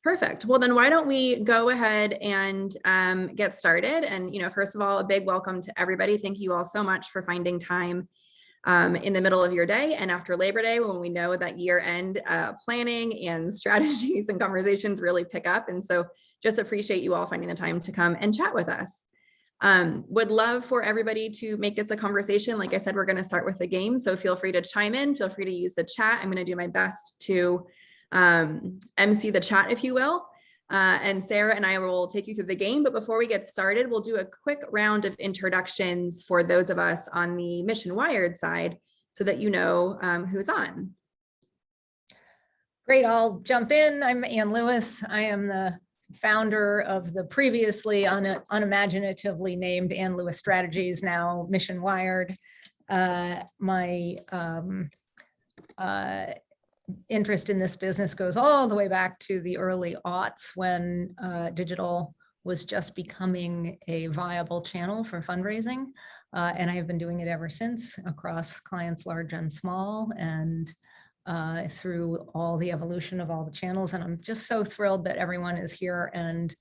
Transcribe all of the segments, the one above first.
Perfect. Well, then why don't we go ahead and get started? And, first of all, a big welcome to everybody. Thank you all so much for finding time in the middle of your day and after Labor Day, when we know that year-end planning and strategies and conversations really pick up. And so just appreciate you all finding the time to come and chat with us. Would love for everybody to make this a conversation. Like I said, we're going to start with a game, so feel free to chime in, feel free to use the chat. I'm going to do my best to MC the chat, if you will. And Sarah and I will take you through the game. But before we get started, we'll do a quick round of introductions for those of us on the Mission Wired side so that you know who's on. Great, I'll jump in. I'm Ann Lewis. I am the founder of the previously unimaginatively named Ann Lewis Strategies, now Mission Wired. My interest in this business goes all the way back to the early aughts when digital was just becoming a viable channel for fundraising. And I have been doing it ever since across clients large and small, and through all the evolution of all the channels. And I'm just so thrilled that everyone is here and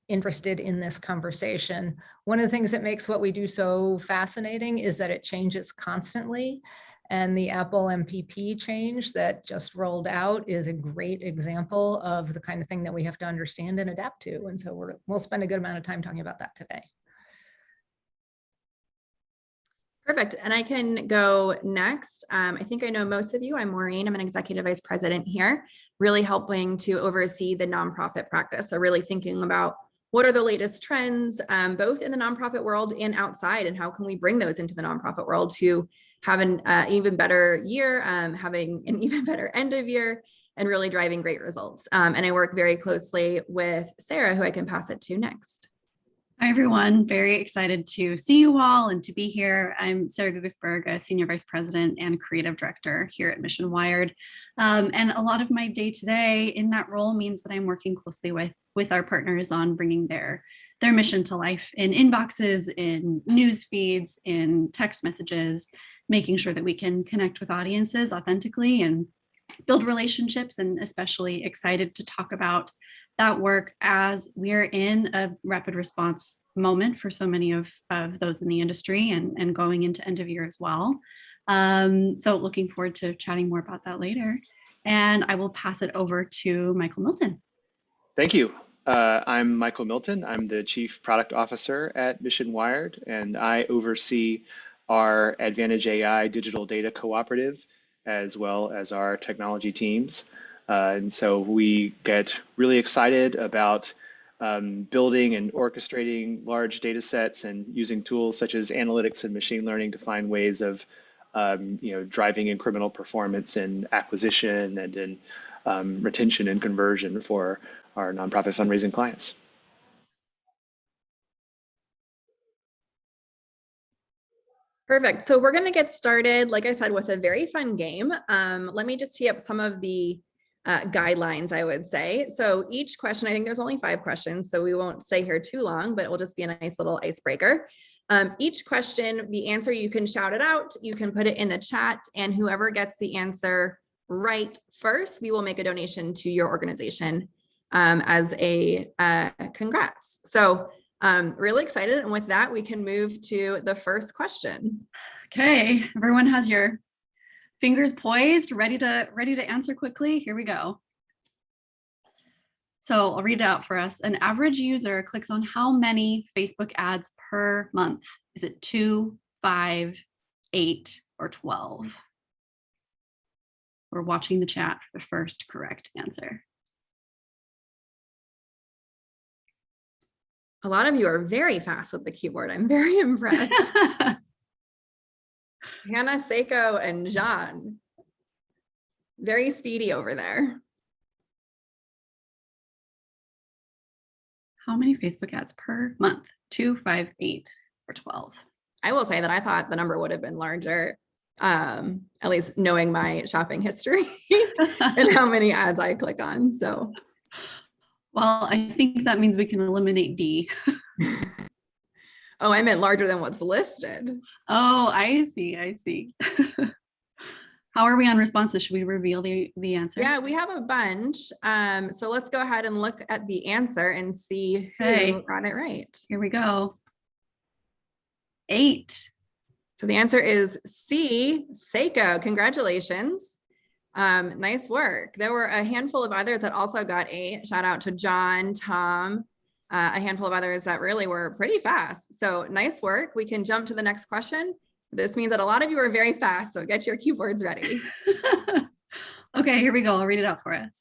interested in this conversation. One of the things that makes what we do so fascinating is that it changes constantly. And the Apple MPP change that just rolled out is a great example of the kind of thing that we have to understand and adapt to. And so we'll spend a good amount of time talking about that today. Perfect. And I can go next. I think I know most of you. I'm Maureen. I'm an executive vice president here, really helping to oversee the nonprofit practice. So really thinking about what are the latest trends, both in the nonprofit world and outside, and how can we bring those into the nonprofit world to have an even better year, having an even better end of year, and really driving great results. And I work very closely with Sarah, who I can pass it to next. Hi, everyone. Very excited to see you all and to be here. I'm Sara Guggisberg, a Senior Vice President and Creative Director here at Mission Wired. And a lot of my day-to-day in that role means that I'm working closely with our partners on bringing their mission to life in inboxes, in news feeds, in text messages, making sure that we can connect with audiences authentically and build relationships, and especially excited to talk about that work as we're in a rapid response moment for so many of those in the industry and going into end of year as well. So looking forward to chatting more about that later. And I will pass it over to Michael Milton. Thank you. I'm Michael Milton. I'm the Chief Product Officer at Mission Wired, and I oversee our Advantage AI digital data cooperative, as well as our technology teams. And so we get really excited about building and orchestrating large data sets and using tools such as analytics and machine learning to find ways of driving incremental performance in acquisition and in retention and conversion for our nonprofit fundraising clients. Perfect. So we're going to get started, like I said, with a very fun game. Let me just tee up some of the guidelines, I would say. So each question, I think there's only 5 questions, so we won't stay here too long, but it will just be a nice little icebreaker. Each question, the answer, you can shout it out, you can put it in the chat, and whoever gets the answer right first, we will make a donation to your organization as a congrats. So really excited. And with that, we can move to the first question. Okay, everyone has your fingers poised, ready to answer quickly. Here we go. So I'll read it out for us. An average user clicks on how many Facebook ads per month? Is it 2, 5, 8, or 12? We're watching the chat for the first correct answer. A lot of you are very fast with the keyboard. I'm very impressed. Hannah, Seiko, and Jean. Very speedy over there. How many Facebook ads per month? 2, 5, 8, or 12? I will say that I thought the number would have been larger, at least knowing my shopping history and how many ads I click on. So, well, I think that means we can eliminate D. Oh, I meant larger than what's listed. Oh, I see. How are we on responses? Should we reveal the answer? Yeah, we have a bunch. So let's go ahead and look at the answer and see who Okay. got it right. Here we go. 8. So the answer is C, Seiko. Congratulations. Nice work. There were a handful of others that also got 8. Shout out to John, Tom, a handful of others that really were pretty fast. So nice work. We can jump to the next question. This means that a lot of you are very fast, so get your keyboards ready. Okay, here we go. I'll read it out for us.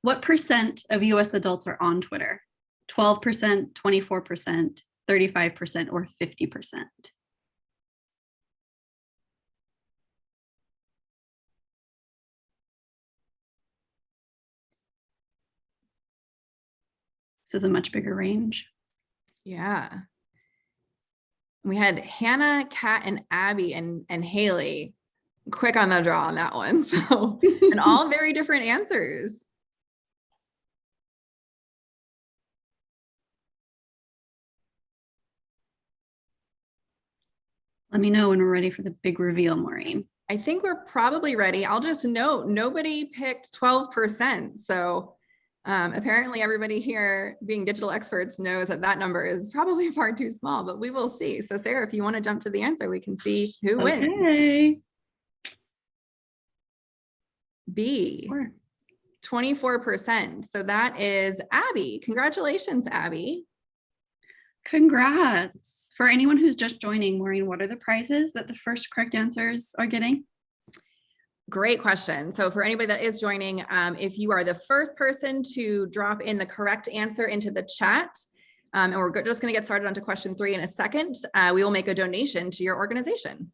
What percent of US adults are on Twitter? 12%, 24%, 35%, or 50%? This is a much bigger range. Yeah. We had Hannah, Kat, and Abby and Haley quick on the draw on that one. So, and all very different answers. Let me know when we're ready for the big reveal, Maureen. I think we're probably ready. I'll just note nobody picked 12%. So apparently everybody here being digital experts knows that that number is probably far too small, but we will see. So Sarah, if you want to jump to the answer, we can see who wins. Okay. B, 24%. So that is Abby. Congratulations, Abby. Congrats. For anyone who's just joining, Maureen, what are the prizes that the first correct answers are getting? Great question. So for anybody that is joining, if you are the first person to drop in the correct answer into the chat, and we're just going to get started onto question 3 in a second, we will make a donation to your organization.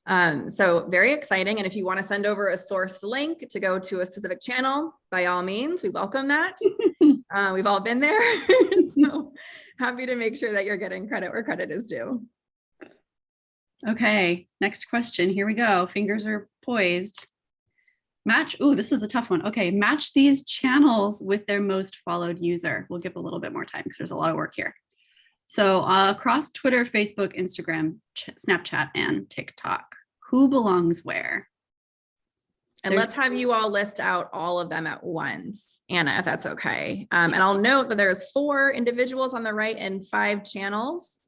So very exciting. And if you want to send over a sourced link to go to a specific channel, by all means, we welcome that. We've all been there. So happy to make sure that you're getting credit where credit is due. Okay, next question. Here we go. Fingers are poised. Match. Ooh, this is a tough one. Okay, match these channels with their most followed user. We'll give a little bit more time because there's a lot of work here. So across Twitter, Facebook, Instagram, Snapchat, and TikTok, who belongs where? And let's have you all list out all of them at once, Anna, if that's okay. And I'll note that there's 4 individuals on the right and 5 channels,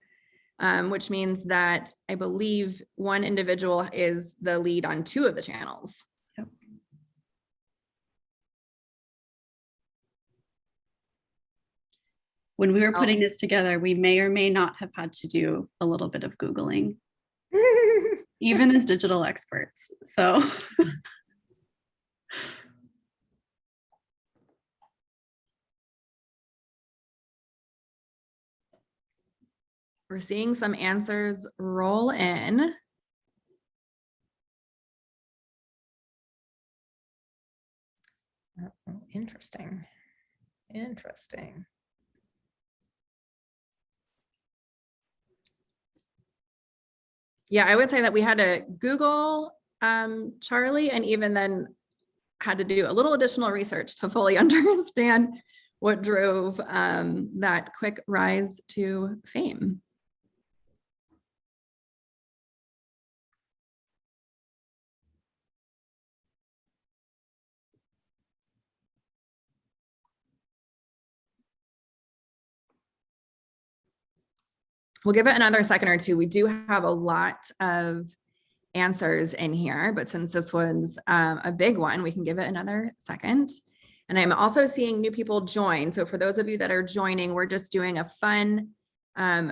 which means that I believe one individual is the lead on 2 of the channels. Yep. When we were putting this together, we may or may not have had to do a little bit of Googling, even as digital experts. So. We're seeing some answers roll in. Oh, interesting. Interesting. Yeah, I would say that we had to Google Charlie, and even then had to do a little additional research to fully understand what drove that quick rise to fame. We'll give it another second or two. We do have a lot of answers in here, but since this was a big one, we can give it another second. And I'm also seeing new people join. So for those of you that are joining, we're just doing a fun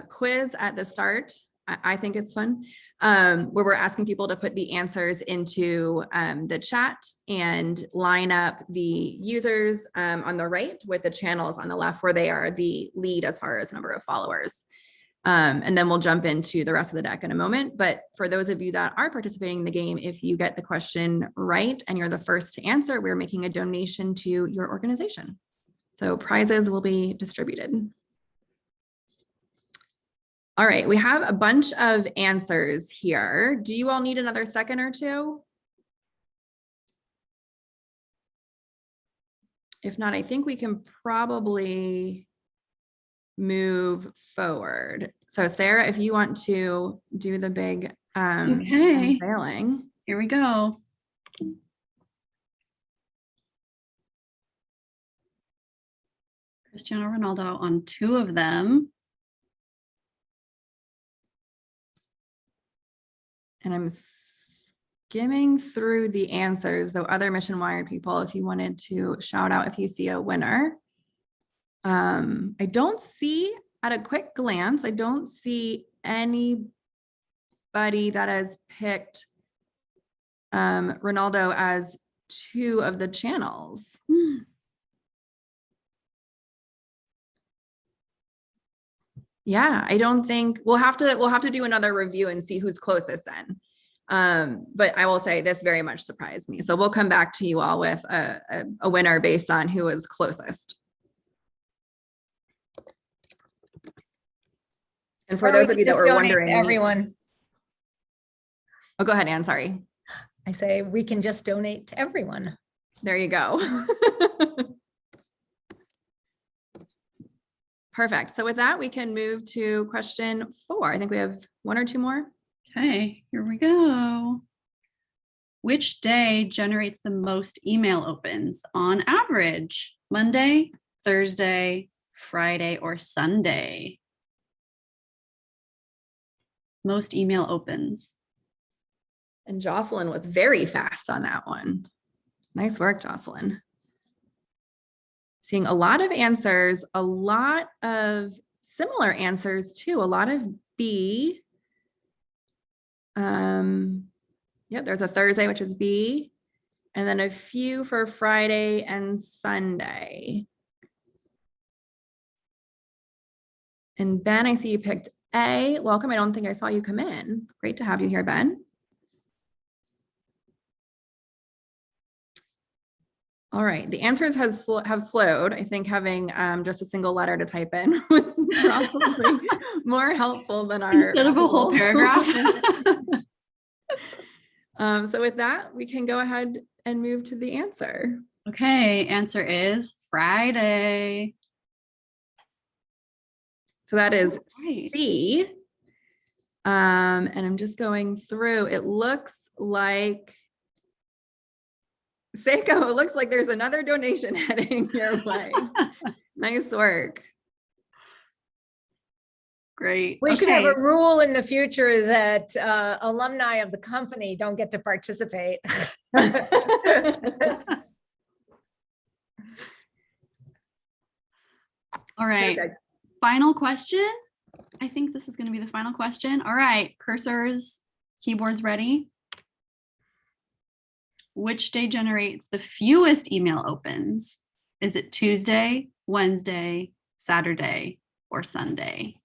quiz at the start. I think it's fun, where we're asking people to put the answers into the chat and line up the users on the right with the channels on the left, where they are the lead as far as number of followers. And then we'll jump into the rest of the deck in a moment. But for those of you that are participating in the game, if you get the question right and you're the first to answer, we're making a donation to your organization. So prizes will be distributed. All right, we have a bunch of answers here. Do you all need another second or two? If not, I think we can probably move forward. So Sarah, if you want to do the big Okay. unveiling. Here we go. Cristiano Ronaldo on 2 of them. And I'm skimming through the answers, though other Mission Wired people, if you wanted to shout out if you see a winner. I don't see, at a quick glance, I don't see anybody that has picked Ronaldo as 2 of the channels. Yeah, I don't think we'll have to do another review and see who's closest then. But I will say this very much surprised me. So we'll come back to you all with a winner based on who is closest. And for those of you that were wondering, everyone. Oh, go ahead, Anne. Sorry. I say we can just donate to everyone. There you go. Perfect. So with that, we can move to question 4. I think we have 1 or 2 more. Okay, here we go. Which day generates the most email opens on average? Monday, Thursday, Friday, or Sunday? Most email opens. And Jocelyn was very fast on that one. Nice work, Jocelyn. Seeing a lot of answers, a lot of similar answers too, a lot of B. Yep, there's a Thursday, which is B, and then a few for Friday and Sunday. And Ben, I see you picked A. Welcome. I don't think I saw you come in. Great to have you here, Ben. All right, the answers have slowed. I think having just a single letter to type in was probably more helpful than our instead of a whole paragraph. So with that, we can go ahead and move to the answer. Okay, answer is Friday. So that is right. C. And I'm just going through. It looks like Seiko, it looks like there's another donation heading your way. Nice work. Great. We should have a rule in the future that alumni of the company don't get to participate. All right. Perfect. Final question. I think this is going to be the final question. All right. Cursors, keyboards ready. Which day generates the fewest email opens? Is it Tuesday, Wednesday, Saturday, or Sunday?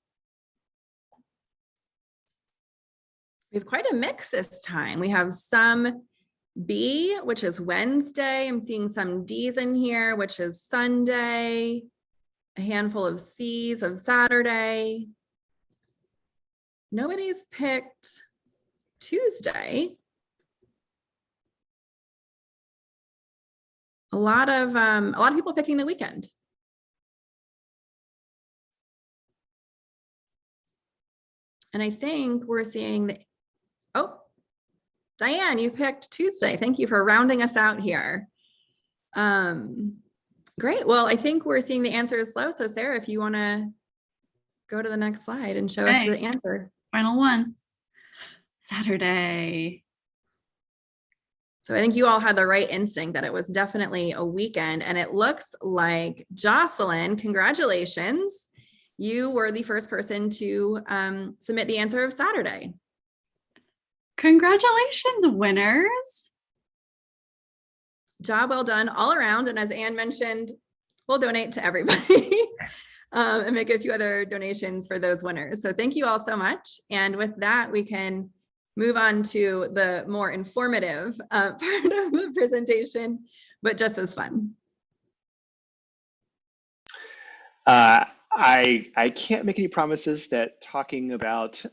We have quite a mix this time. We have some B, which is Wednesday. I'm seeing some D's in here, which is Sunday. A handful of C's of Saturday. Nobody's picked Tuesday. A lot of people picking the weekend. And I think we're seeing oh, Diane, you picked Tuesday. Thank you for rounding us out here. Great. Well, I think we're seeing the answers slow. So Sarah, if you want to go to the next slide and show us the answer. Final one. Saturday. So I think you all had the right instinct that it was definitely a weekend, and it looks like Jocelyn, congratulations. You were the first person to submit the answer of Saturday. Congratulations, winners. Job well done all around. And as Anne mentioned, we'll donate to everybody and make a few other donations for those winners. So thank you all so much. And with that, we can move on to the more informative part of the presentation, but just as fun. I can't make any promises that talking about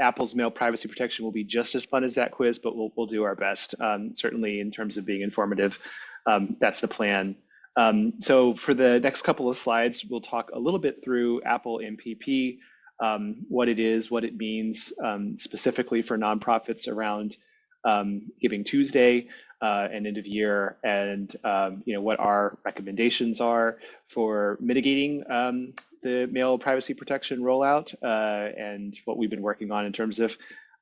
Apple's mail privacy protection will be just as fun as that quiz, but we'll do our best. Certainly in terms of being informative, that's the plan. So for the next couple of slides, we'll talk a little bit through Apple MPP, what it is, what it means specifically for nonprofits around Giving Tuesday. and end of year, and what our recommendations are for mitigating the mail privacy protection rollout, and what we've been working on in terms of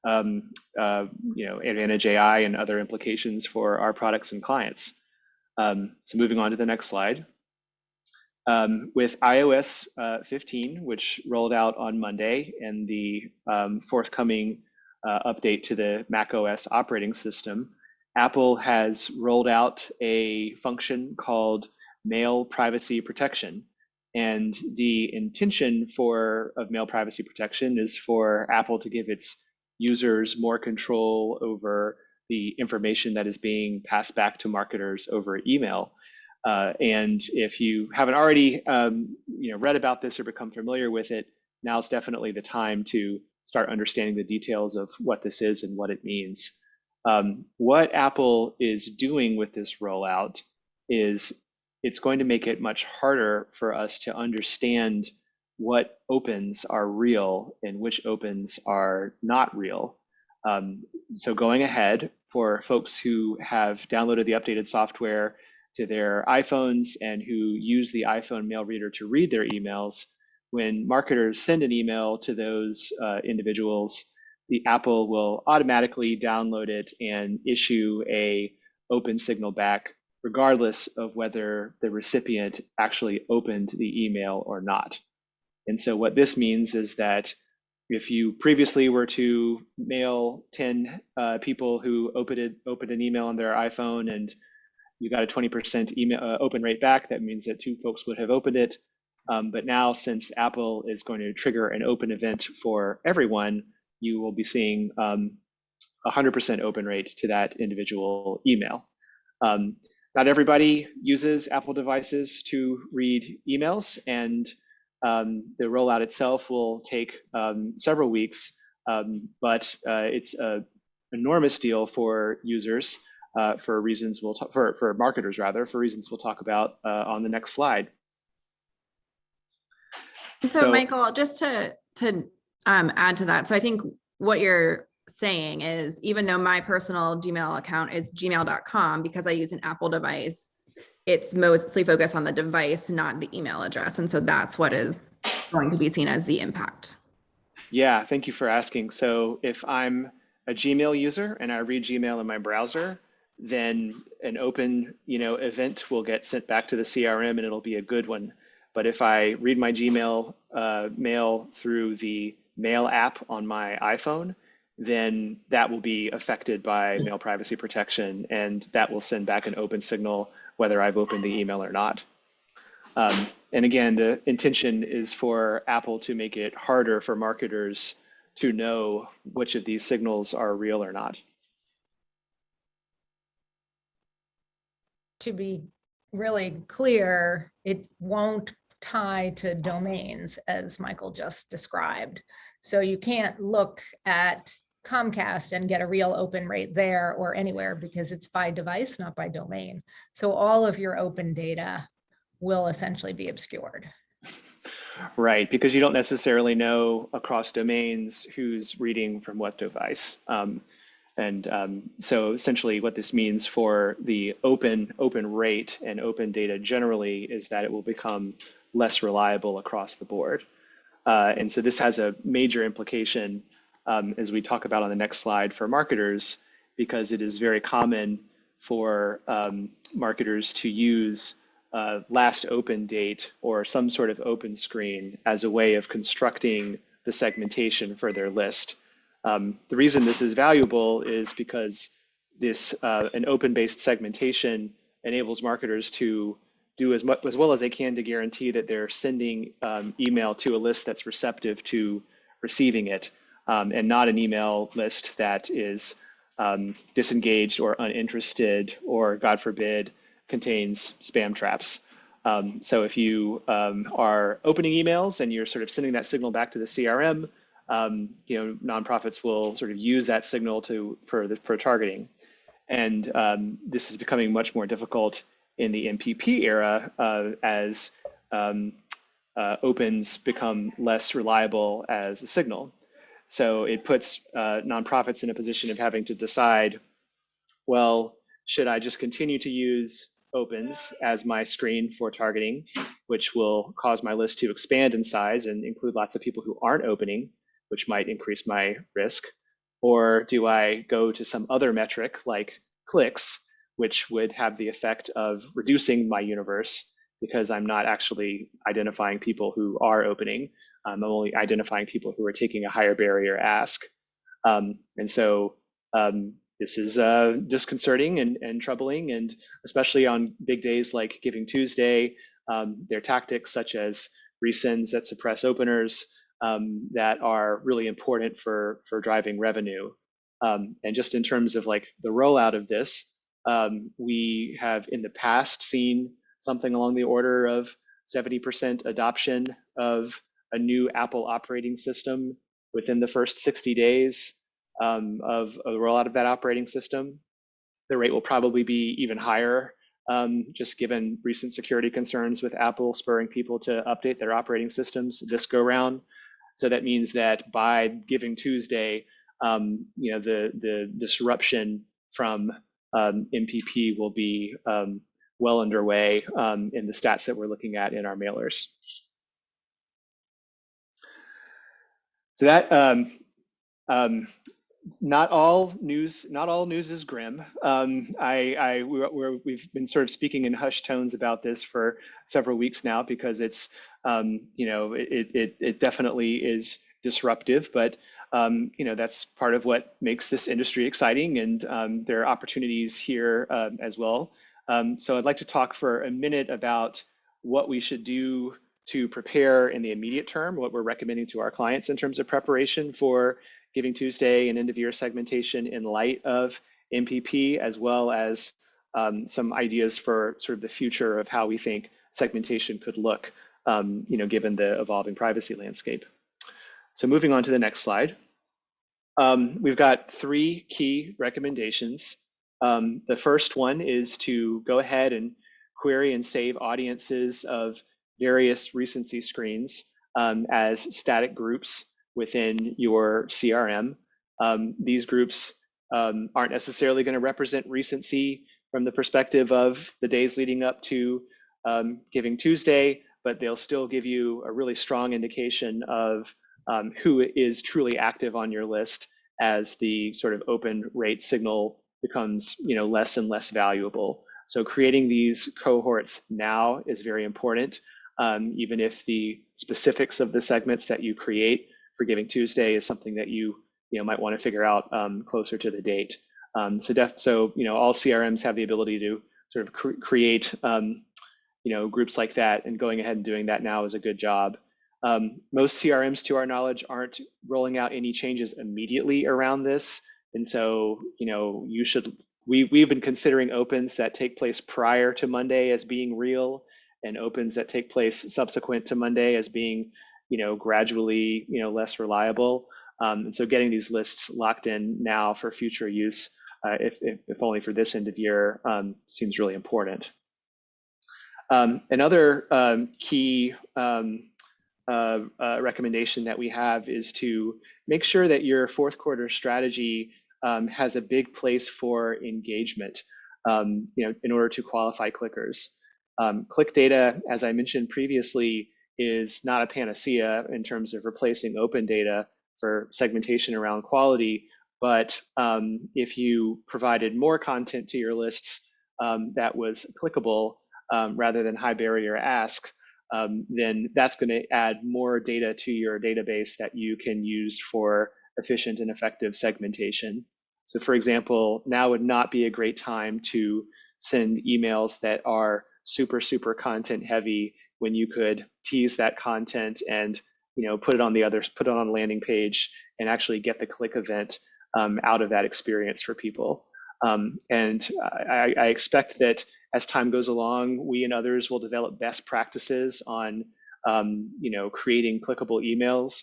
Advantage AI and other implications for our products and clients. So moving on to the next slide. With iOS 15, which rolled out on Monday, and the forthcoming update to the macOS operating system, Apple has rolled out a function called Mail Privacy Protection. And the intention of mail privacy protection is for Apple to give its users more control over the information that is being passed back to marketers over email. And if you haven't already read about this or become familiar with it, now's definitely the time to start understanding the details of what this is and what it means. What Apple is doing with this rollout is it's going to make it much harder for us to understand what opens are real and which opens are not real. So going ahead, for folks who have downloaded the updated software to their iPhones and who use the iPhone mail reader to read their emails, when marketers send an email to those individuals, the Apple will automatically download it and issue a open signal back, regardless of whether the recipient actually opened the email or not. And so what this means is that if you previously were to mail 10 people who opened an email on their iPhone and you got a 20% email open rate back, that means that 2 folks would have opened it. But now, since Apple is going to trigger an open event for everyone, you will be seeing 100% open rate to that individual email. Not everybody uses Apple devices to read emails, and the rollout itself will take several weeks, but it's an enormous deal for users for reasons for marketers rather, for reasons we'll talk about on the next slide. So Michael, just to add to that, so I think what you're saying is, even though my personal Gmail account is gmail.com, because I use an Apple device, it's mostly focused on the device, not the email address. And so that's what is going to be seen as the impact. Yeah, thank you for asking. So if I'm a Gmail user and I read Gmail in my browser, then an open event will get sent back to the CRM and it'll be a good one. But if I read my Gmail mail through the Mail app on my iPhone, then that will be affected by mail privacy protection, and that will send back an open signal whether I've opened the email or not. And again, the intention is for Apple to make it harder for marketers to know which of these signals are real or not. To be really clear, it won't tie to domains, as Michael just described. So you can't look at Comcast and get a real open rate there or anywhere, because it's by device, not by domain. So all of your open data will essentially be obscured. Right, because you don't necessarily know across domains who's reading from what device. So essentially what this means for the open rate and open data generally is that it will become less reliable across the board. And so this has a major implication, as we talk about on the next slide, for marketers, because it is very common for marketers to use last open date or some sort of open screen as a way of constructing the segmentation for their list. The reason this is valuable is because an open-based segmentation enables marketers to do as well as they can to guarantee that they're sending email to a list that's receptive to receiving it, and not an email list that is disengaged or uninterested or, God forbid, contains spam traps. So if you are opening emails and you're sort of sending that signal back to the CRM, nonprofits will sort of use that signal for targeting. And this is becoming much more difficult in the MPP era as opens become less reliable as a signal. So it puts nonprofits in a position of having to decide, well, should I just continue to use opens as my screen for targeting, which will cause my list to expand in size and include lots of people who aren't opening, which might increase my risk? Or do I go to some other metric like clicks, which would have the effect of reducing my universe because I'm not actually identifying people who are opening. I'm only identifying people who are taking a higher barrier ask. And so this is disconcerting and troubling, and especially on big days like Giving Tuesday, there are tactics such as resends that suppress openers that are really important for driving revenue. And just in terms of like the rollout of this, we have in the past seen something along the order of 70% adoption of a new Apple operating system within the first 60 days of the rollout of that operating system. The rate will probably be even higher, just given recent security concerns with Apple spurring people to update their operating systems this go round. So that means that by Giving Tuesday, the disruption from MPP will be well underway in the stats that we're looking at in our mailers. So that not all news is grim. We've been sort of speaking in hushed tones about this for several weeks now because it's it definitely is disruptive, but that's part of what makes this industry exciting, and there are opportunities here as well. So I'd like to talk for a minute about what we should do to prepare in the immediate term, what we're recommending to our clients in terms of preparation for Giving Tuesday and end of year segmentation in light of MPP, as well as some ideas for sort of the future of how we think segmentation could look, given the evolving privacy landscape. So moving on to the next slide. We've got 3 key recommendations. The first one is to go ahead and query and save audiences of various recency screens as static groups within your CRM. These groups aren't necessarily going to represent recency from the perspective of the days leading up to Giving Tuesday, but they'll still give you a really strong indication of who is truly active on your list as the sort of open rate signal becomes less and less valuable. So creating these cohorts now is very important, even if the specifics of the segments that you create for Giving Tuesday is something that you might want to figure out closer to the date. So all CRMs have the ability to sort of create groups like that, and going ahead and doing that now is a good job. Most CRMs, to our knowledge, aren't rolling out any changes immediately around this, and so we've been considering opens that take place prior to Monday as being real, and opens that take place subsequent to Monday as being gradually less reliable. And so getting these lists locked in now for future use, if only for this end of year, seems really important. Another key recommendation that we have is to make sure that your fourth quarter strategy has a big place for engagement, in order to qualify clickers. Click data, as I mentioned previously, is not a panacea in terms of replacing open data for segmentation around quality, but if you provided more content to your lists that was clickable rather than high barrier ask, then that's going to add more data to your database that you can use for efficient and effective segmentation. So for example, now would not be a great time to send emails that are super content heavy when you could tease that content and put it on a landing page and actually get the click event out of that experience for people. And I expect that as time goes along, we and others will develop best practices on creating clickable emails,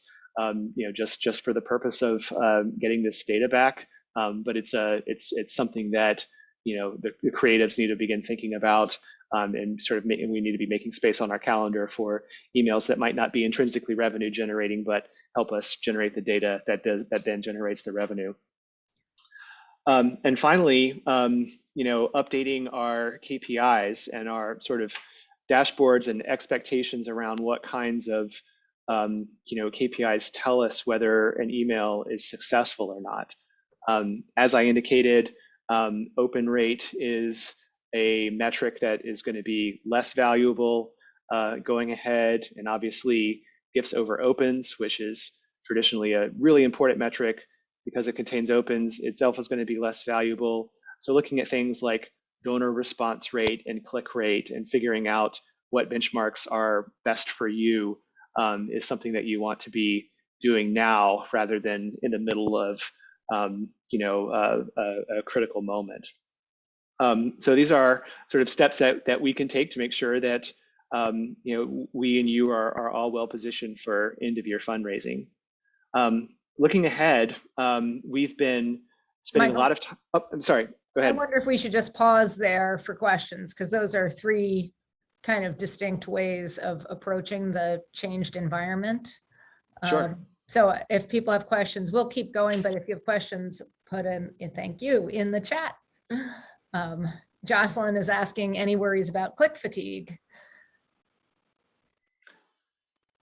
just for the purpose of getting this data back. But it's something that the creatives need to begin thinking about, and sort of we need to be making space on our calendar for emails that might not be intrinsically revenue generating, but help us generate the data that then generates the revenue. And finally, updating our KPIs and our sort of dashboards and expectations around what kinds of KPIs tell us whether an email is successful or not. As I indicated, open rate is a metric that is going to be less valuable going ahead, and obviously gifts over opens, which is traditionally a really important metric because it contains opens, itself is going to be less valuable. So looking at things like donor response rate and click rate and figuring out what benchmarks are best for you is something that you want to be doing now rather than in the middle of a critical moment. So these are sort of steps that we can take to make sure that we and you are all well positioned for end of year fundraising. Looking ahead, we've been spending Michael, a lot of time. Oh, I'm sorry. Go ahead. I wonder if we should just pause there for questions, because those are three kind of distinct ways of approaching the changed environment. Sure. So if people have questions, we'll keep going, but if you have questions, put in thank you in the chat. Jocelyn is asking, any worries about click fatigue?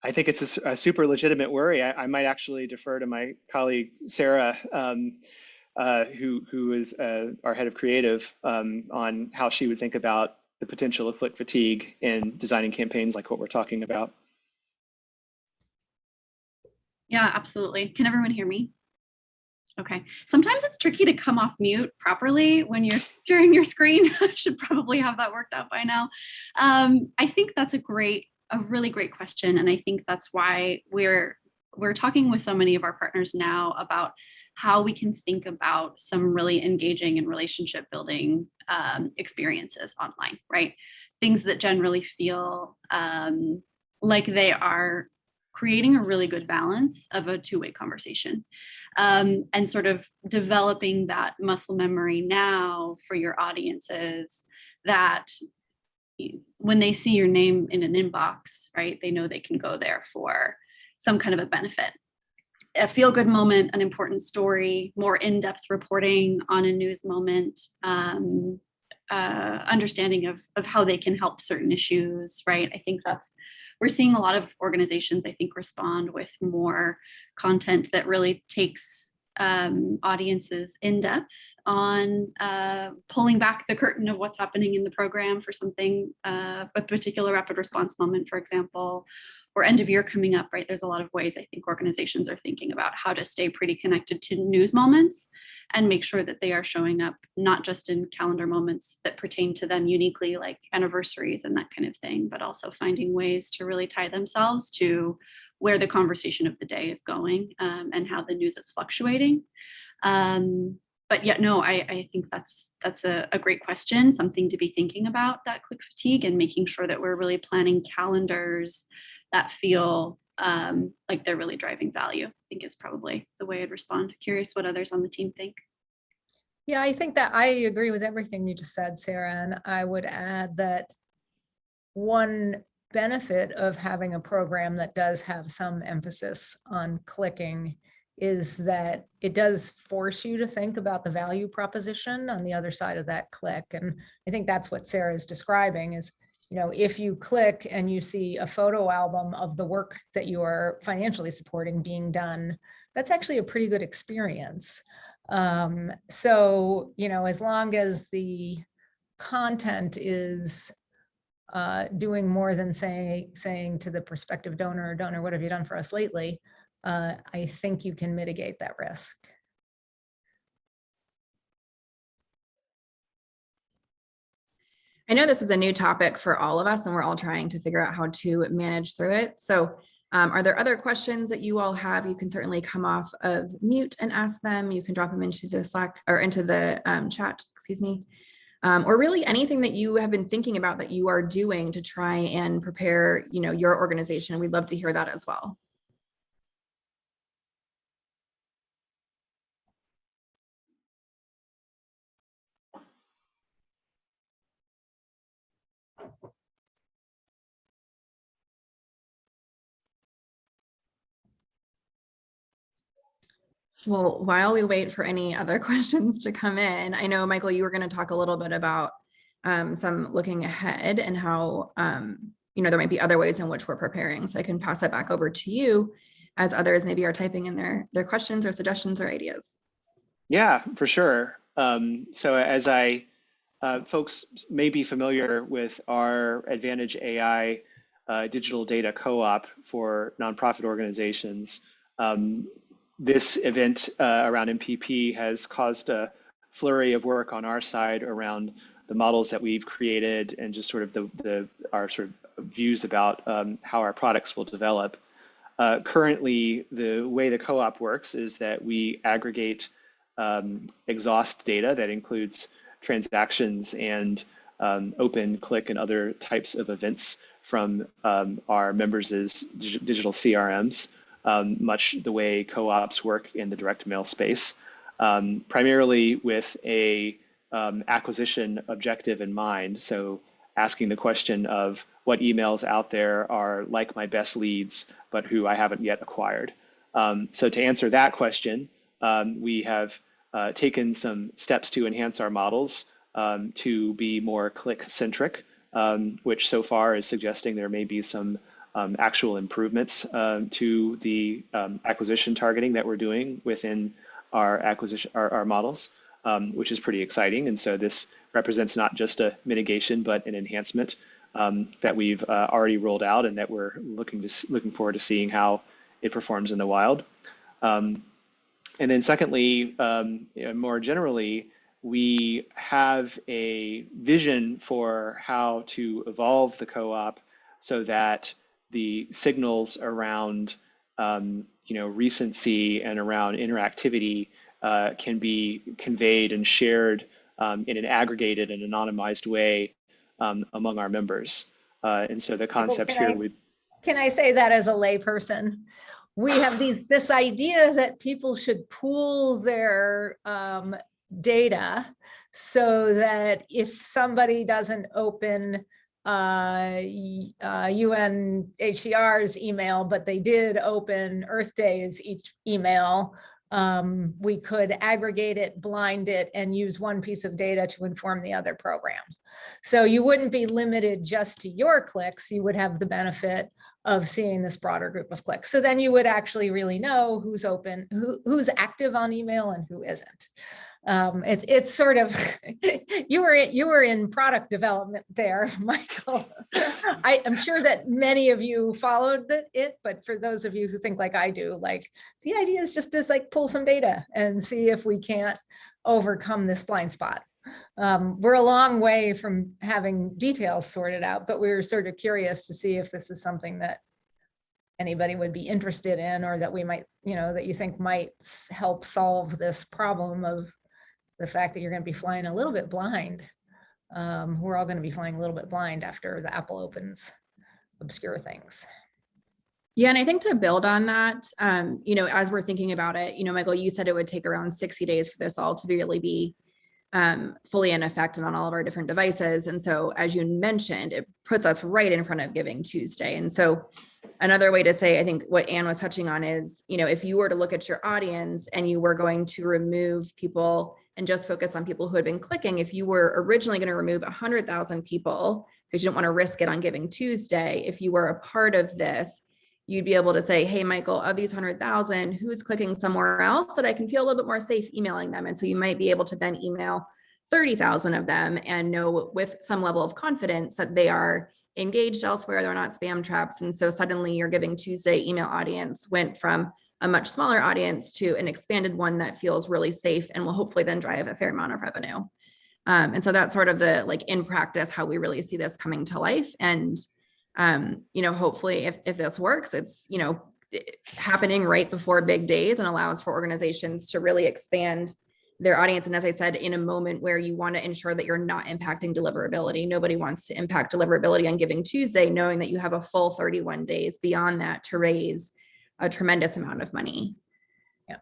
I think it's a super legitimate worry. I might actually defer to my colleague Sara, who is our head of creative, on how she would think about the potential of click fatigue in designing campaigns like what we're talking about. Yeah, absolutely. Can everyone hear me? Okay. Sometimes it's tricky to come off mute properly when you're sharing your screen. I should probably have that worked out by now. I think that's a really great question. And I think that's why we're talking with so many of our partners now about how we can think about some really engaging and relationship building experiences online, right? Things that generally feel like they are creating a really good balance of a two-way conversation, and sort of developing that muscle memory now for your audiences, that when they see your name in an inbox, right, they know they can go there for some kind of a benefit, a feel-good moment, an important story, more in-depth reporting on a news moment, understanding of how they can help certain issues, right? I think we're seeing a lot of organizations, I think, respond with more content that really takes audiences in depth on pulling back the curtain of what's happening in the program for something, a particular rapid response moment, for example, or end of year coming up, right? There's a lot of ways I think organizations are thinking about how to stay pretty connected to news moments and make sure that they are showing up not just in calendar moments that pertain to them uniquely, like anniversaries and that kind of thing, but also finding ways to really tie themselves to where the conversation of the day is going, and how the news is fluctuating. But yet, no, I think that's a great question, something to be thinking about, that click fatigue, and making sure that we're really planning calendars that feel like they're really driving value, I think is probably the way I'd respond. Curious what others on the team think. Yeah, I think that I agree with everything you just said, Sara, and I would add that one benefit of having a program that does have some emphasis on clicking is that it does force you to think about the value proposition on the other side of that click. And I think that's what Sara is describing is, if you click and you see a photo album of the work that you are financially supporting being done, that's actually a pretty good experience. So, as long as the content is doing more than saying to the prospective donor, what have you done for us lately? I think you can mitigate that risk. I know this is a new topic for all of us, and we're all trying to figure out how to manage through it. So are there other questions that you all have? You can certainly come off of mute and ask them. You can drop them into the Slack or into the chat, excuse me. Or really anything that you have been thinking about that you are doing to try and prepare, your organization. We'd love to hear that as well. Well, while we wait for any other questions to come in, I know, Michael, you were going to talk a little bit about some looking ahead and how, there might be other ways in which we're preparing. So I can pass it back over to you as others maybe are typing in their questions or suggestions or ideas. Yeah, for sure. So as folks may be familiar with our Advantage AI digital data co-op for nonprofit organizations. This event around MPP has caused a flurry of work on our side around the models that we've created and just sort of our sort of views about how our products will develop. Currently, the way the co-op works is that we aggregate exhaust data that includes transactions and open, click, and other types of events from our members' digital CRMs, much the way co-ops work in the direct mail space, primarily with a acquisition objective in mind. So asking the question of what emails out there are like my best leads, but who I haven't yet acquired. So to answer that question, we have taken some steps to enhance our models to be more click-centric, which so far is suggesting there may be some actual improvements to the acquisition targeting that we're doing within our models, which is pretty exciting. And so this represents not just a mitigation, but an enhancement that we've already rolled out and that we're looking forward to seeing how it performs in the wild. And then secondly, more generally, we have a vision for how to evolve the co-op so that the signals around recency and around interactivity can be conveyed and shared in an aggregated and anonymized way among our members. And so the concept here would... Can I say that as a layperson? We have this idea that people should pool their data so that if somebody doesn't open UNHCR's email, but they did open Earth Day's each email, we could aggregate it, blind it, and use one piece of data to inform the other program. So you wouldn't be limited just to your clicks. You would have the benefit of seeing this broader group of clicks. So then you would actually really know who's open, who's active on email and who isn't. It's sort of, you were in product development there, Michael. I'm sure that many of you followed it, but for those of you who think like I do, like the idea is just to like pull some data and see if we can't overcome this blind spot. We're a long way from having details sorted out, but we were sort of curious to see if this is something that anybody would be interested in, or that we might, that you think might help solve this problem of the fact that you're going to be flying a little bit blind. We're all going to be flying a little bit blind after the Apple opens obscure things. Yeah, and I think to build on that, as we're thinking about it, Michael, you said it would take around 60 days for this all to really be fully in effect and on all of our different devices. And so, as you mentioned, it puts us right in front of Giving Tuesday. And so another way to say, I think what Anne was touching on is, if you were to look at your audience and you were going to remove people and just focus on people who had been clicking, if you were originally going to remove 100,000 people because you don't want to risk it on Giving Tuesday, if you were a part of this, you'd be able to say, hey, Michael, of these 100,000, who's clicking somewhere else that I can feel a little bit more safe emailing them? And so you might be able to then email 30,000 of them and know with some level of confidence that they are engaged elsewhere, they're not spam traps. And so suddenly your Giving Tuesday email audience went from a much smaller audience to an expanded one that feels really safe and will hopefully then drive a fair amount of revenue. And so that's sort of the, like, in practice, how we really see this coming to life. And hopefully if this works, it's, happening right before big days and allows for organizations to really expand their audience. And as I said, in a moment where you want to ensure that you're not impacting deliverability. Nobody wants to impact deliverability on Giving Tuesday, knowing that you have a full 31 days beyond that to raise a tremendous amount of money. Yeah.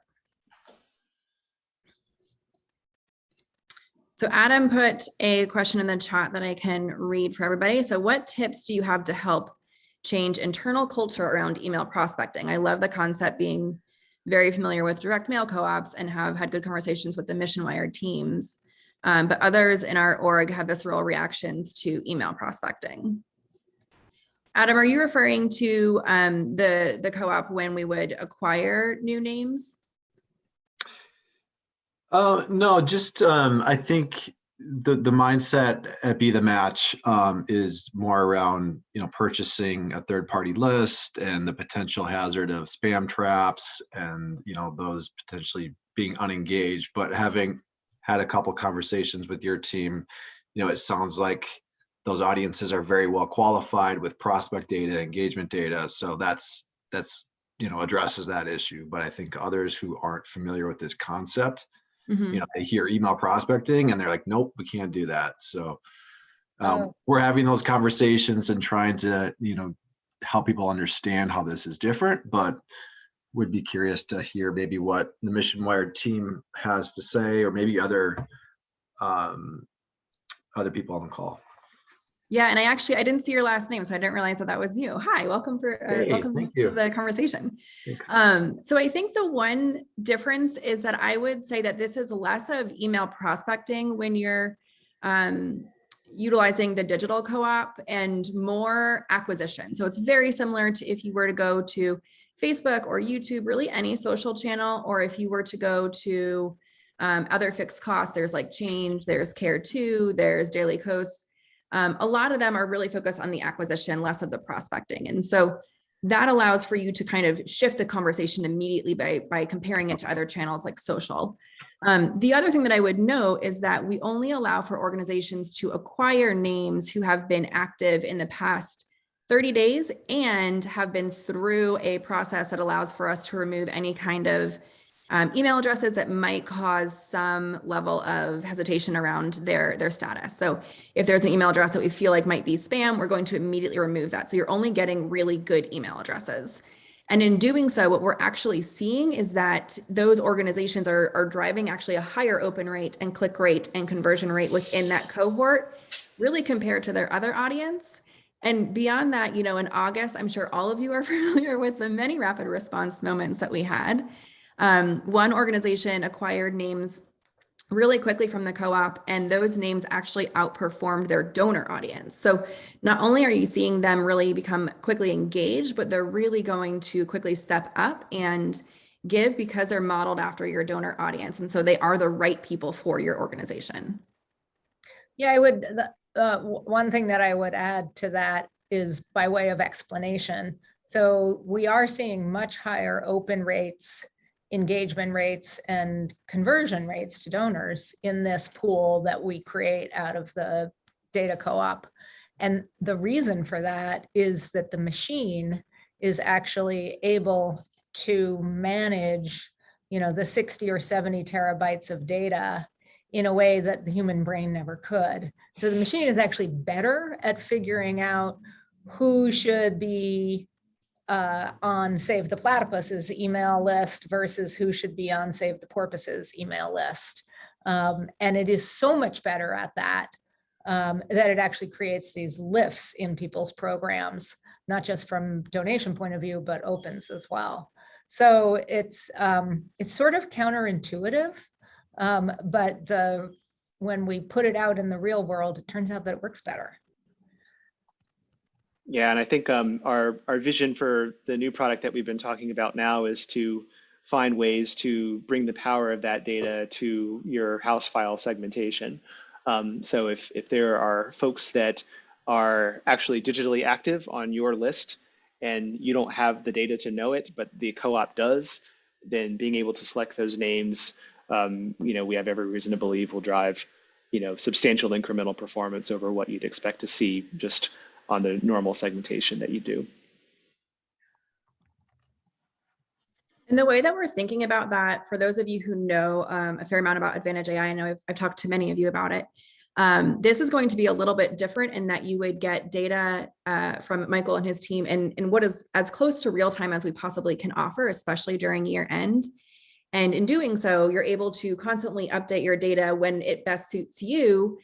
So Adam put a question in the chat that I can read for everybody. So what tips do you have to help change internal culture around email prospecting? I love the concept being very familiar with direct mail co-ops and have had good conversations with the Mission Wired teams. But others in our org have visceral reactions to email prospecting. Adam, are you referring to the co-op when we would acquire new names? No, just I think the mindset at Be the Match is more around purchasing a third-party list and the potential hazard of spam traps and those potentially being unengaged. But having had a couple conversations with your team, it sounds like those audiences are very well qualified with prospect data, engagement data. So that's addresses that issue. But I think others who aren't familiar with this concept, they hear email prospecting and they're like, nope, we can't do that. So we're having those conversations and trying to, help people understand how this is different, but would be curious to hear maybe what the Mission Wired team has to say, or maybe other people on the call. Yeah, and I didn't see your last name, so I didn't realize that was you. Hi, welcome to the conversation. So I think the one difference is that I would say that this is less of email prospecting when you're utilizing the digital co-op and more acquisition. So it's very similar to if you were to go to Facebook or YouTube, really any social channel, or if you were to go to other fixed costs, there's like Change, there's Care2, there's Daily Coast. A lot of them are really focused on the acquisition, less of the prospecting. And so that allows for you to kind of shift the conversation immediately by comparing it to other channels like social. The other thing that I would note is that we only allow for organizations to acquire names who have been active in the past 30 days and have been through a process that allows for us to remove any kind of email addresses that might cause some level of hesitation around their status. So if there's an email address that we feel like might be spam, we're going to immediately remove that. So you're only getting really good email addresses. And in doing so, what we're actually seeing is that those organizations are driving actually a higher open rate and click rate and conversion rate within that cohort, really compared to their other audience. And beyond that, in August, I'm sure all of you are familiar with the many rapid response moments that we had. One organization acquired names really quickly from the co-op, and those names actually outperformed their donor audience. So not only are you seeing them really become quickly engaged, but they're really going to quickly step up and give because they're modeled after your donor audience. And so they are the right people for your organization. Yeah, one thing that I would add to that is by way of explanation. So we are seeing much higher open rates, engagement rates, and conversion rates to donors in this pool that we create out of the data co-op. And the reason for that is that the machine is actually able to manage, the 60 or 70 terabytes of data in a way that the human brain never could. So the machine is actually better at figuring out who should be on Save the Platypus's email list versus who should be on Save the Porpoise's email list. And it is so much better at that, that it actually creates these lifts in people's programs, not just from donation point of view, but opens as well. So it's sort of counterintuitive, but when we put it out in the real world, it turns out that it works better. Yeah, and I think our vision for the new product that we've been talking about now is to find ways to bring the power of that data to your house file segmentation. So if there are folks that are actually digitally active on your list and you don't have the data to know it, but the co-op does, then being able to select those names, we have every reason to believe will drive, substantial incremental performance over what you'd expect to see just on the normal segmentation that you do. And the way that we're thinking about that, for those of you who know a fair amount about Advantage AI, I know I've talked to many of you about it. This is going to be a little bit different in that you would get data from Michael and his team and what is as close to real time as we possibly can offer, especially during year end. And in doing so, you're able to constantly update your data when it best suits you,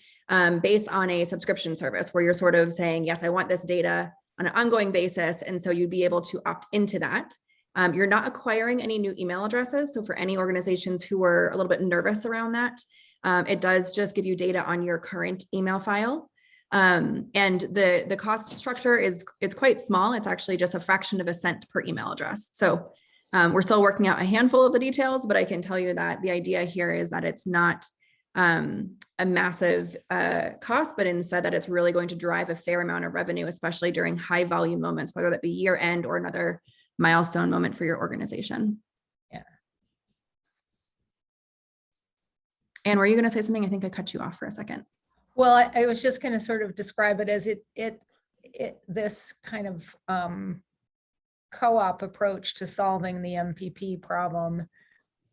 based on a subscription service where you're sort of saying, yes, I want this data on an ongoing basis. And so you'd be able to opt into that. You're not acquiring any new email addresses. So for any organizations who are a little bit nervous around that, it does just give you data on your current email file. And the cost structure is quite small. It's actually just a fraction of a cent per email address. So we're still working out a handful of the details, but I can tell you that the idea here is that it's not a massive cost, but instead that it's really going to drive a fair amount of revenue, especially during high volume moments, whether that be year end or another milestone moment for your organization. Yeah. And were you going to say something? I think I cut you off for a second. Well, I was just going to sort of describe it as this kind of co-op approach to solving the MPP problem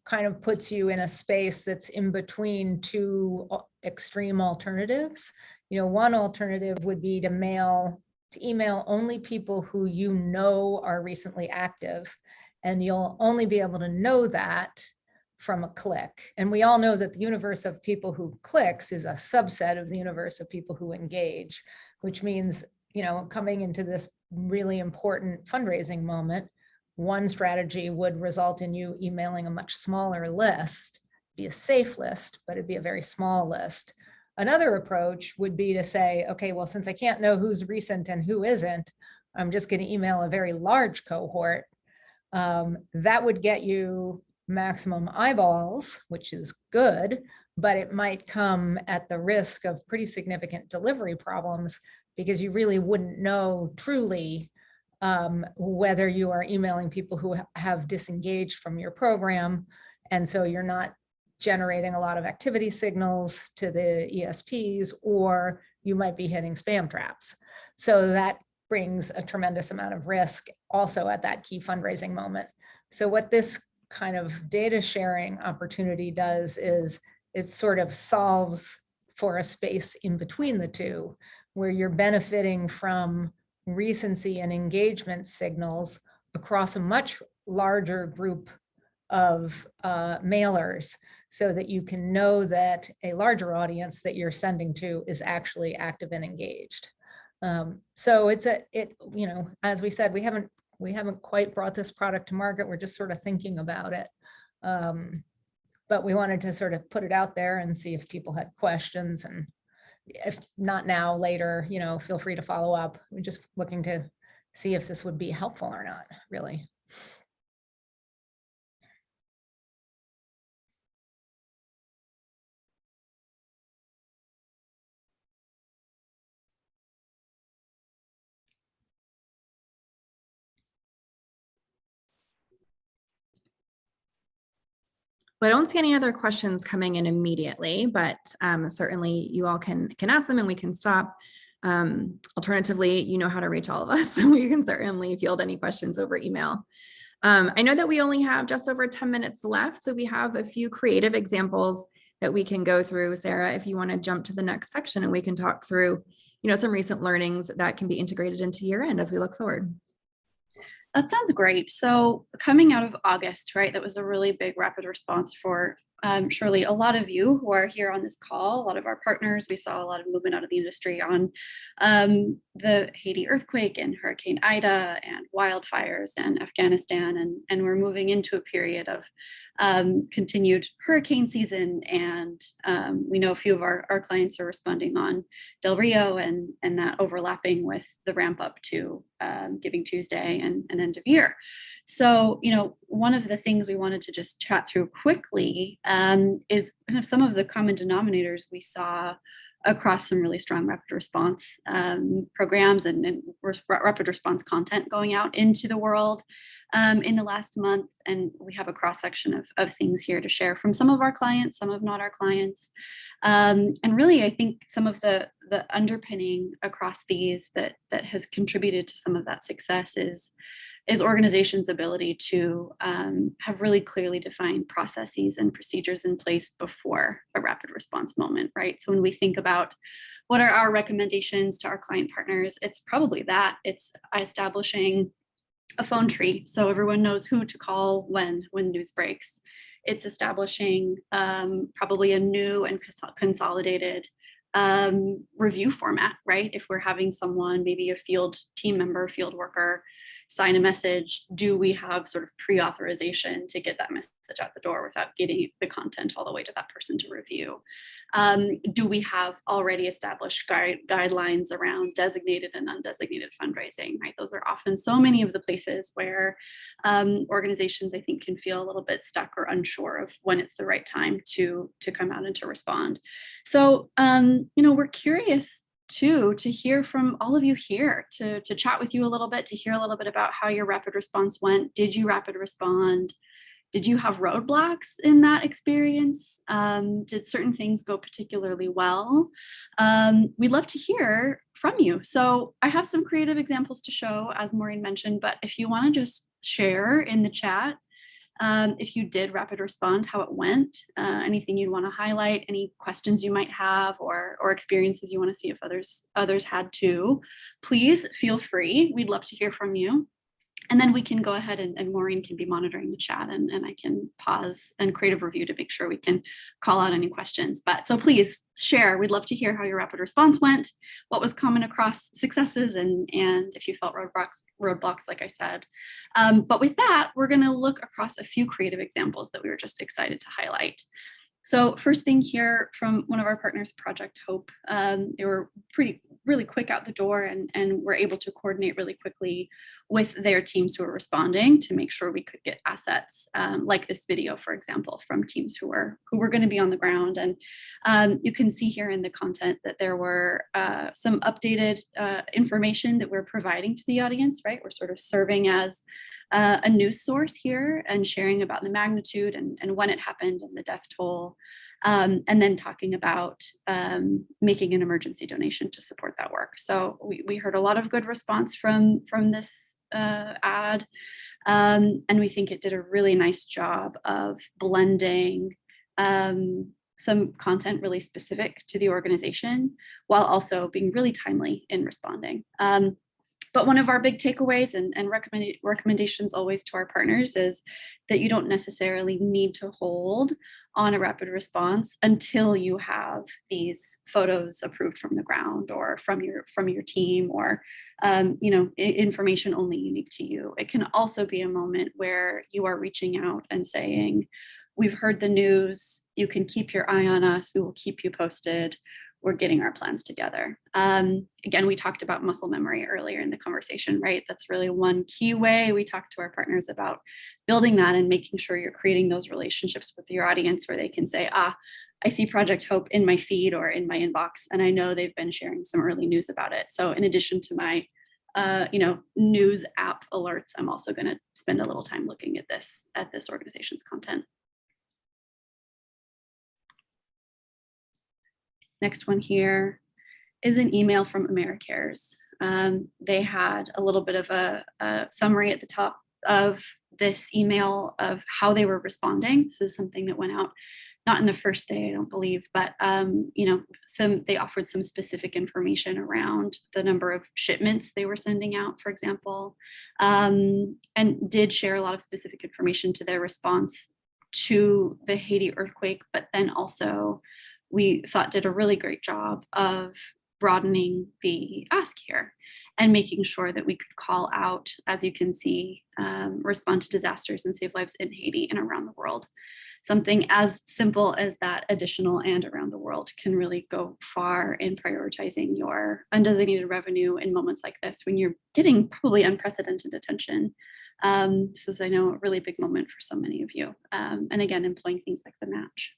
kind of puts you in a space that's in between two extreme alternatives. You know, one alternative would be to email only people who you know are recently active, and you'll only be able to know that from a click. And we all know that the universe of people who clicks is a subset of the universe of people who engage, which means, you know, coming into this really important fundraising moment, one strategy would result in you emailing a much smaller list, be a safe list, but it'd be a very small list. Another approach would be to say, okay, well, since I can't know who's recent and who isn't, I'm just going to email a very large cohort. That would get you maximum eyeballs, which is good, but it might come at the risk of pretty significant delivery problems, because you really wouldn't know truly whether you are emailing people who have disengaged from your program. And so you're not generating a lot of activity signals to the ESPs, or you might be hitting spam traps. So that brings a tremendous amount of risk also at that key fundraising moment. So what this kind of data sharing opportunity does is it sort of solves for a space in between the two, where you're benefiting from recency and engagement signals across a much larger group of mailers, so that you can know that a larger audience that you're sending to is actually active and engaged. So you know, as we said, we haven't quite brought this product to market. We're just sort of thinking about it. But we wanted to sort of put it out there and see if people had questions, and if not now, later, you know, feel free to follow up. We're just looking to see if this would be helpful or not, really. Well, I don't see any other questions coming in immediately, but certainly you all can ask them and we can stop. Alternatively, you know how to reach all of us, so we can certainly field any questions over email. I know that we only have just over 10 minutes left, so we have a few creative examples that we can go through. Sarah, if you want to jump to the next section and we can talk through, you know, some recent learnings that can be integrated into year end as we look forward. That sounds great. So coming out of August, right, that was a really big rapid response for surely a lot of you who are here on this call, a lot of our partners. We saw a lot of movement out of the industry on the Haiti earthquake and Hurricane Ida and wildfires and Afghanistan. And we're moving into a period of continued hurricane season. And we know a few of our clients are responding on Del Rio, and that overlapping with the ramp up to Giving Tuesday and end of year. So, you know, one of the things we wanted to just chat through quickly is kind of some of the common denominators we saw across some really strong rapid response programs and rapid response content going out into the world in the last month. And we have a cross section of things here to share from some of our clients, some of not our clients. And really, I think some of the underpinning across these that has contributed to some of that success is organizations' ability to have really clearly defined processes and procedures in place before a rapid response moment, right? So when we think about what are our recommendations to our client partners, it's probably that. It's establishing a phone tree so everyone knows who to call when news breaks. It's establishing probably a new and consolidated review format, right? If we're having someone, maybe a field team member, field worker, sign a message, do we have sort of pre-authorization to get that message out the door without getting the content all the way to that person to review? Do we have already established guidelines around designated and undesignated fundraising, right? Those are often so many of the places where organizations, I think, can feel a little bit stuck or unsure of when it's the right time to come out and to respond. So, we're curious too to hear from all of you here, to chat with you a little bit, to hear a little bit about how your rapid response went. Did you rapid respond? Did you have roadblocks in that experience? Did certain things go particularly well? We'd love to hear from you. So I have some creative examples to show, as Maureen mentioned, but if you want to just share in the chat, if you did rapid respond, how it went, anything you'd want to highlight, any questions you might have, or experiences you want to see if others had too, please feel free. We'd love to hear from you. And then we can go ahead and Maureen can be monitoring the chat, and I can pause and create a review to make sure we can call out any questions. But so please share. We'd love to hear how your rapid response went, what was common across successes, and if you felt roadblocks, like I said. But with that, we're going to look across a few creative examples that we were just excited to highlight. So first thing here from one of our partners, Project Hope. They were really quick out the door, and were able to coordinate really quickly with their teams who were responding to make sure we could get assets like this video, for example, from teams who were going to be on the ground. And you can see here in the content that there were some updated information that we're providing to the audience, right? We're sort of serving as a news source here and sharing about the magnitude and when it happened and the death toll. And then talking about making an emergency donation to support that work. So we heard a lot of good response from this ad, and we think it did a really nice job of blending some content really specific to the organization while also being really timely in responding. But one of our big takeaways and recommendations always to our partners is that you don't necessarily need to hold on a rapid response until you have these photos approved from the ground or from your team, or information only unique to you. It can also be a moment where you are reaching out and saying, we've heard the news, you can keep your eye on us, we will keep you posted. We're getting our plans together. Again, we talked about muscle memory earlier in the conversation, right? That's really one key way we talk to our partners about building that and making sure you're creating those relationships with your audience where they can say, I see Project Hope in my feed or in my inbox, and I know they've been sharing some early news about it. So in addition to my news app alerts, I'm also going to spend a little time looking at this organization's content. Next one here is an email from AmeriCares. They had a little bit of a summary at the top of this email of how they were responding. This is something that went out not in the first day, I don't believe, but they offered some specific information around the number of shipments they were sending out, for example, and did share a lot of specific information to their response to the Haiti earthquake, but then also we thought did a really great job of broadening the ask here and making sure that we could call out, as you can see, respond to disasters and save lives in Haiti and around the world. Something as simple as that additional and around the world can really go far in prioritizing your undesignated revenue in moments like this when you're getting probably unprecedented attention. This was, I know, a really big moment for so many of you. And again, employing things like the match.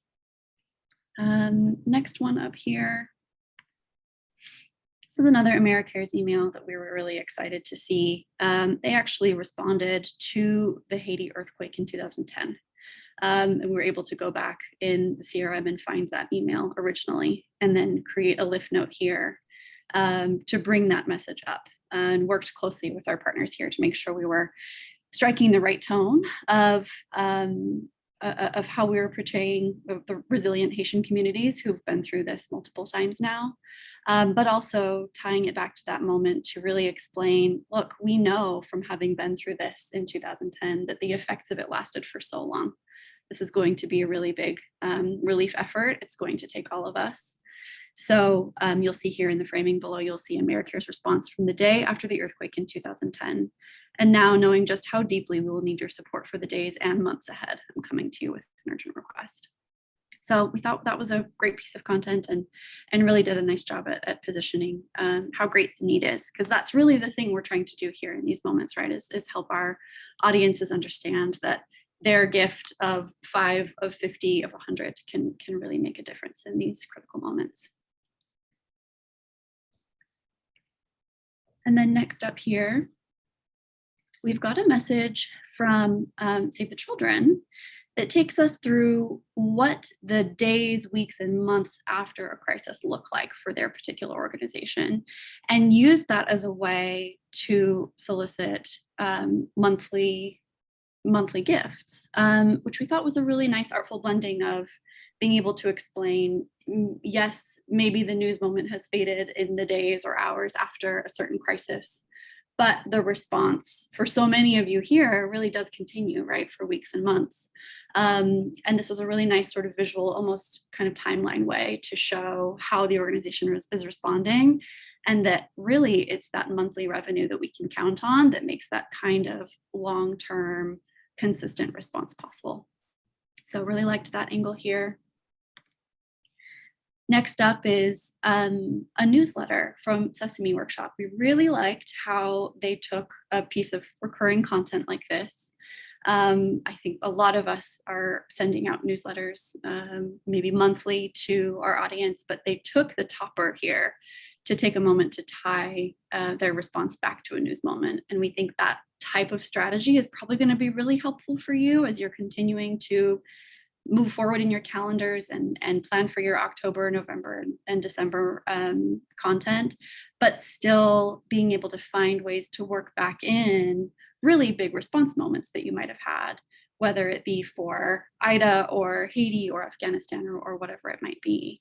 Next one up here. This is another AmeriCares email that we were really excited to see. They actually responded to the Haiti earthquake in 2010. And we were able to go back in the CRM and find that email originally, and then create a lift note here to bring that message up, and worked closely with our partners here to make sure we were striking the right tone of how we were portraying the resilient Haitian communities who've been through this multiple times now, but also tying it back to that moment to really explain, look, we know from having been through this in 2010 that the effects of it lasted for so long. This is going to be a really big relief effort. It's going to take all of us. So you'll see here in the framing below, you'll see AmeriCare's response from the day after the earthquake in 2010. And now, knowing just how deeply we will need your support for the days and months ahead, I'm coming to you with an urgent request. So we thought that was a great piece of content, and really did a nice job at positioning how great the need is, because that's really the thing we're trying to do here in these moments, right, is help our audiences understand that their gift of 5, of 50, of 100 can really make a difference in these critical moments. And then next up here, we've got a message from Save the Children that takes us through what the days, weeks, and months after a crisis look like for their particular organization, and use that as a way to solicit monthly gifts, which we thought was a really nice artful blending of being able to explain, yes, maybe the news moment has faded in the days or hours after a certain crisis, but the response for so many of you here really does continue, right, for weeks and months. And this was a really nice sort of visual, almost kind of timeline way to show how the organization is responding, and that really it's that monthly revenue that we can count on that makes that kind of long-term, consistent response possible. So really liked that angle here. Next up is a newsletter from Sesame Workshop. We really liked how they took a piece of recurring content like this. I think a lot of us are sending out newsletters, maybe monthly, to our audience, but they took the topper here to take a moment to tie their response back to a news moment. And we think that type of strategy is probably going to be really helpful for you as you're continuing to move forward in your calendars and plan for your October, November, and December content, but still being able to find ways to work back in really big response moments that you might have had, whether it be for Ida or Haiti or Afghanistan or whatever it might be.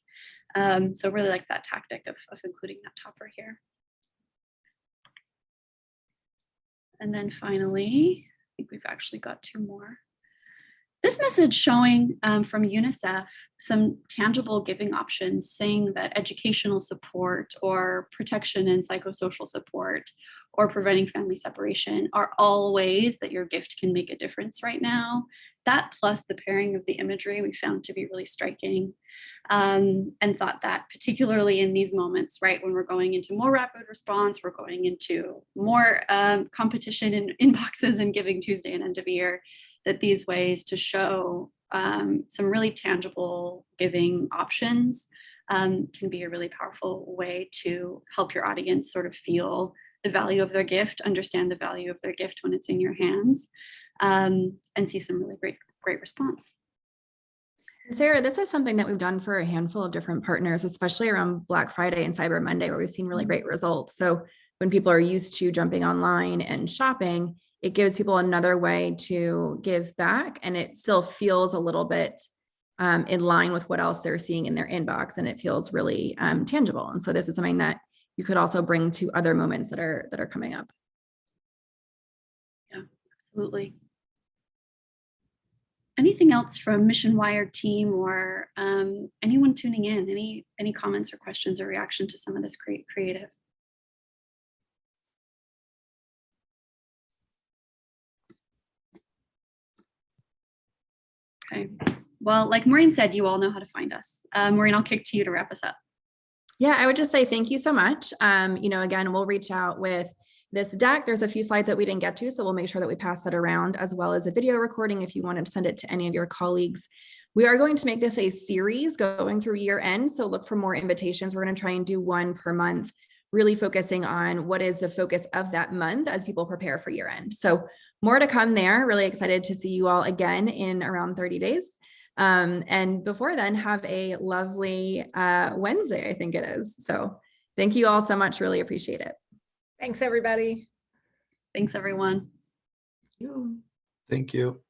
So really like that tactic of including that topper here. And then finally, I think we've actually got 2 more. This message showing from UNICEF some tangible giving options, saying that educational support or protection and psychosocial support or preventing family separation are all ways that your gift can make a difference right now. That plus the pairing of the imagery we found to be really striking, and thought that particularly in these moments, right, when we're going into more rapid response, we're going into more competition in inboxes and Giving Tuesday and end of year, that these ways to show some really tangible giving options can be a really powerful way to help your audience sort of feel the value of their gift, understand the value of their gift when it's in your hands, and see some really great response. Sarah, this is something that we've done for a handful of different partners, especially around Black Friday and Cyber Monday, where we've seen really great results. So when people are used to jumping online and shopping, it gives people another way to give back, and it still feels a little bit in line with what else they're seeing in their inbox, and it feels really tangible. And so this is something that you could also bring to other moments that are coming up. Yeah, absolutely. Anything else from Mission Wired team or anyone tuning in? Any comments or questions or reaction to some of this creative? Okay. Well, like Maureen said, you all know how to find us. Maureen, I'll kick to you to wrap us up. Yeah, I would just say thank you so much. Again, we'll reach out with this deck. There's a few slides that we didn't get to, so we'll make sure that we pass that around, as well as a video recording if you want to send it to any of your colleagues. We are going to make this a series going through year end, so look for more invitations. We're going to try and do 1 per month, really focusing on what is the focus of that month as people prepare for year end. So more to come there. Really excited to see you all again in around 30 days. And before then, have a lovely Wednesday, I think it is. So thank you all so much. Really appreciate it. Thanks, everybody. Thanks, everyone. Thank you.